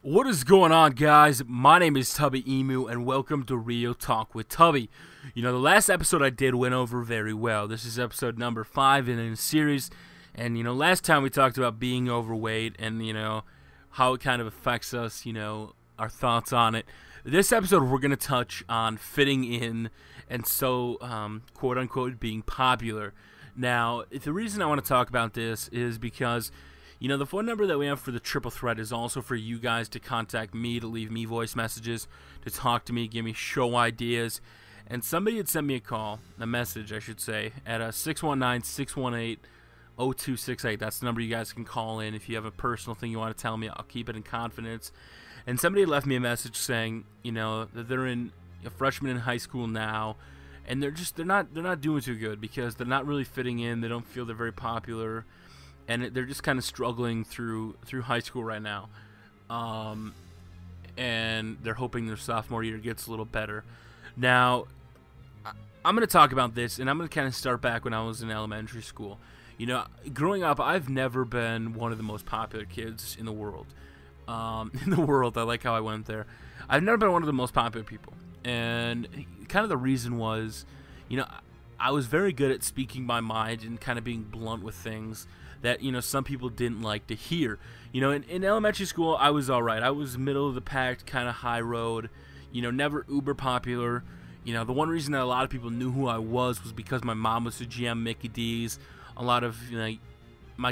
What is going on, guys? My name is Tubby Emu, and welcome to Real Talk with Tubby. You know, the last episode I did went over very well. This is episode number 5 in a series, and, last time we talked about being overweight and, how it kind of affects us, our thoughts on it. This episode, we're going to touch on fitting in and quote-unquote, being popular. Now, the reason I want to talk about this is because the phone number that we have for the triple threat is also for you guys to contact me, to leave me voice messages, to talk to me, give me show ideas. And somebody had sent me a message, I should say, at 619-618-0268. That's the number you guys can call in if you have a personal thing you want to tell me. I'll keep it in confidence. And somebody had left me a message saying, that they're a freshman in high school now, and they're not doing too good because they're not really fitting in. They don't feel they're very popular. And they're just kind of struggling through high school right now. And they're hoping their sophomore year gets a little better. Now, I'm going to talk about this, and I'm going to kind of start back when I was in elementary school. Growing up, I've never been one of the most popular kids in the world. I like how I went there. I've never been one of the most popular people. And kind of the reason was, I was very good at speaking my mind and kind of being blunt with things that, some people didn't like to hear. In elementary school, I was all right. I was middle of the pack, kind of high road, never uber popular. The one reason that a lot of people knew who I was because my mom was a GM Mickey D's. A lot of, the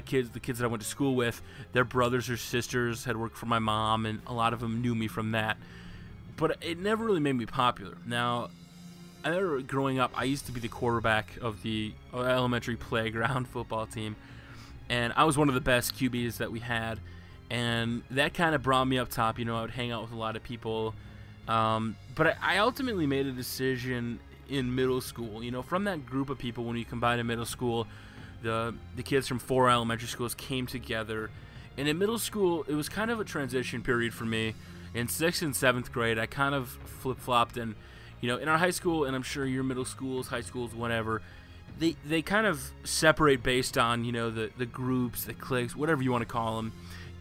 kids that I went to school with, their brothers or sisters had worked for my mom, and a lot of them knew me from that. But it never really made me popular. Now, I remember growing up, I used to be the quarterback of the elementary playground football team. And I was one of the best QBs that we had, and that kind of brought me up top. I would hang out with a lot of people, but I ultimately made a decision in middle school. From that group of people, when you combine in middle school, the kids from 4 elementary schools came together, and in middle school, it was kind of a transition period for me. In 6th and 7th grade, I kind of flip-flopped, and in our high school, and I'm sure your middle schools, high schools, whatever, They kind of separate based on, the groups, the cliques, whatever you want to call them,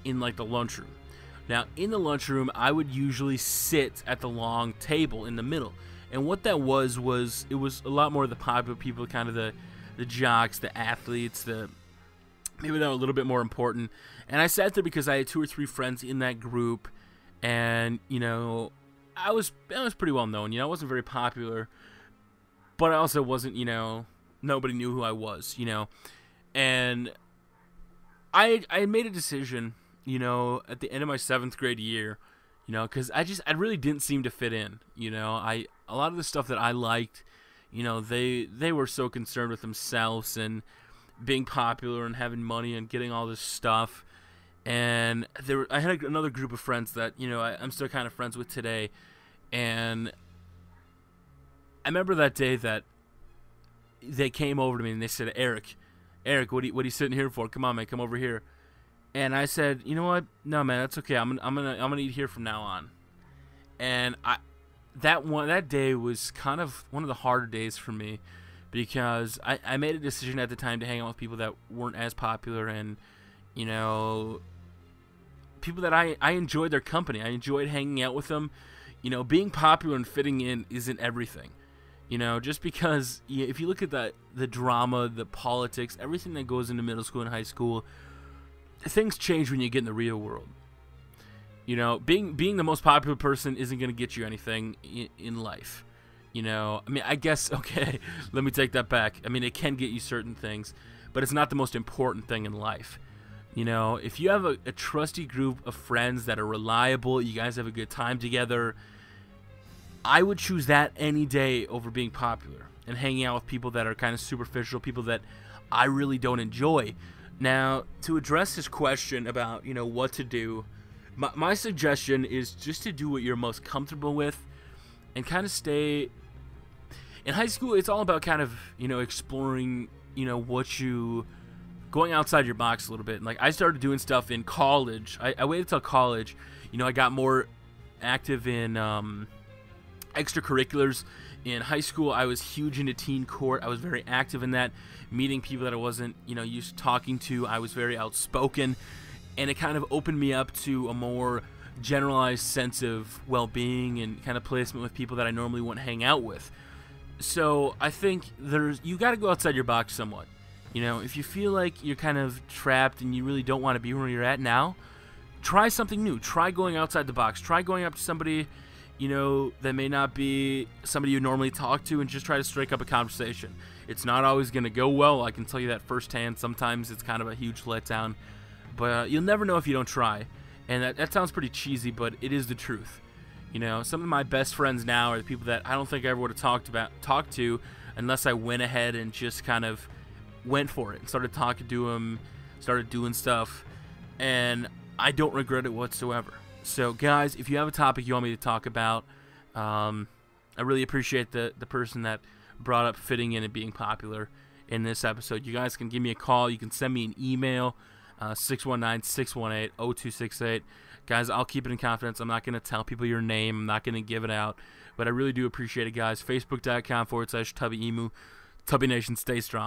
in like the lunchroom. Now, in the lunchroom, I would usually sit at the long table in the middle. And what that was it was a lot more of the popular people, kind of the jocks, the athletes, maybe they were a little bit more important. And I sat there because I had 2 or 3 friends in that group, and, I was pretty well known. I wasn't very popular, but I also wasn't, nobody knew who I was, and I made a decision, at the end of my 7th grade year, because I really didn't seem to fit in, a lot of the stuff that I liked, they were so concerned with themselves and being popular and having money and getting all this stuff, and I had another group of friends that, I'm still kind of friends with today, and I remember that day that they came over to me and they said, Eric, what are you sitting here for? Come on, man, come over here. And I said, you know what? No, man, that's okay. I'm gonna eat here from now on. And that day was kind of one of the harder days for me because I made a decision at the time to hang out with people that weren't as popular and, people that I enjoyed their company. I enjoyed hanging out with them. Being popular and fitting in isn't everything. Just because if you look at the drama, the politics, everything that goes into middle school and high school, things change when you get in the real world. Being the most popular person isn't going to get you anything in life. I guess, okay, let me take that back. It can get you certain things, but it's not the most important thing in life. If you have a trusty group of friends that are reliable, you guys have a good time together, I would choose that any day over being popular and hanging out with people that are kind of superficial, people that I really don't enjoy. Now, to address this question about, what to do, my suggestion is just to do what you're most comfortable with and kind of stay. In high school, it's all about kind of, exploring, going outside your box a little bit. And like I started doing stuff in college. I waited till college. I got more active in extracurriculars. In high school, I was huge into teen court. I was very active in that, meeting people that I wasn't, used to talking to. I was very outspoken, and it kind of opened me up to a more generalized sense of well-being and kind of placement with people that I normally wouldn't hang out with. So I think you got to go outside your box somewhat. You know, if you feel like you're kind of trapped and you really don't want to be where you're at now, try something new. Try going outside the box. Try going up to somebody, you know, that may not be somebody you normally talk to, and just try to strike up a conversation. It's not always going to go well. I can tell you that firsthand. Sometimes it's kind of a huge letdown. But you'll never know if you don't try. And that sounds pretty cheesy, but it is the truth. You know, some of my best friends now are the people that I don't think I ever would have talked to unless I went ahead and just kind of went for it and started talking to them, started doing stuff, and I don't regret it whatsoever. So, guys, if you have a topic you want me to talk about, I really appreciate the person that brought up fitting in and being popular in this episode. You guys can give me a call. You can send me an email. 619-618-0268. Guys, I'll keep it in confidence. I'm not going to tell people your name. I'm not going to give it out. But I really do appreciate it, guys. Facebook.com/TubbyEmu. Tubby Nation, stay strong.